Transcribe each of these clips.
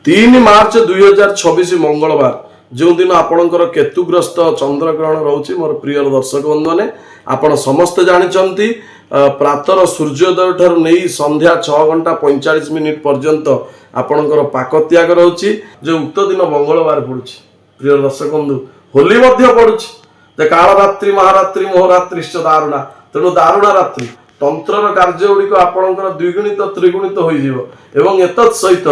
3 मार्च 2026 मंगलवार जो दिन आपणकर केतुग्रस्त चंद्रग्रहण रोचे मोर प्रिय दर्शक बंधु ने आपण समस्त जानते प्रातर सूर्योदय ठार नहीं संध्या 6:45 पर्यंत आपणकर पाक त्याग रोचे जो उक्त दिन मंगलवार पड़ुछि। प्रिय दर्शक बंधु होली मध्य पड़ुछि कालरात्रि महारात्रि मोहरात्रिश्च दारुणा तेणु दारुणा रात्रि तंत्र कार्य गुड़िक आपणकर द्विगुणित त्रिगुणित हो एतत् सहित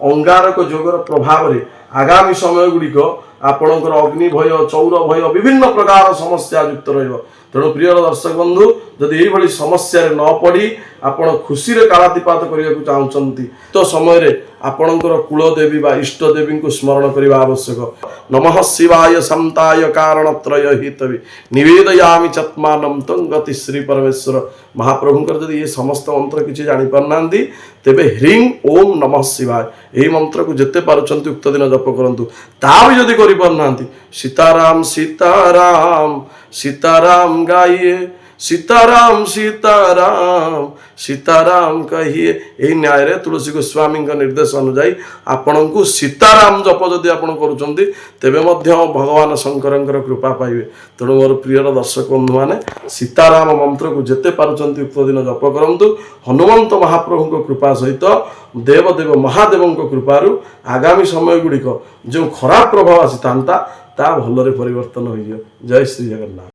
अंगारक जोगर प्रभाव रे आगामी समय गुड़िक आपणकर अग्नि भय चौर भय विभिन्न प्रकार समस्या युक्त रहिबो। तेणु प्रिय दर्शक बंधु जदि यही समस्या न पड़ी आपण खुशी रे कालातिपात करने को चाहते तो समय रे आपणकर कुलदेवी बा इष्ट देवी को स्मरण करने आवश्यक। नमः शिवाय शांताय कारणत्रय हितवे निवेदयामि चत्मानं तं गति श्री परमेश्वर महाप्रभुंकर जदि ये समस्त मंत्र किसी जानी पारना तेबे ह्रीं ओम नमः शिवाय यही मंत्र को जिते पारुचंती उक्त दिन जप करंतु ता भी जदि करि पारना सीताराम सीताराम सीताराम गाइए सीताराम सीताराम सीताराम कहिए यही न्याय रे तुलसी गोस्वामी निर्देश अनुजाई आपण को सीताराम जप जदि आपण करुचंती तेबे मध्य भगवान शंकर कृपा पाइबे। तेणु मोर प्रिय दर्शक बंधु माने सीताराम मंत्र को जेते पारुचंती उक्त दिन जप करंतु हनुमंत महाप्रभु कृपा सहित देवदेव महादेव कृपारु आगामी समय गुड़िक जो खराब प्रभाव आसी ता भलरे परिवर्तन हो। जय श्री जगन्नाथ।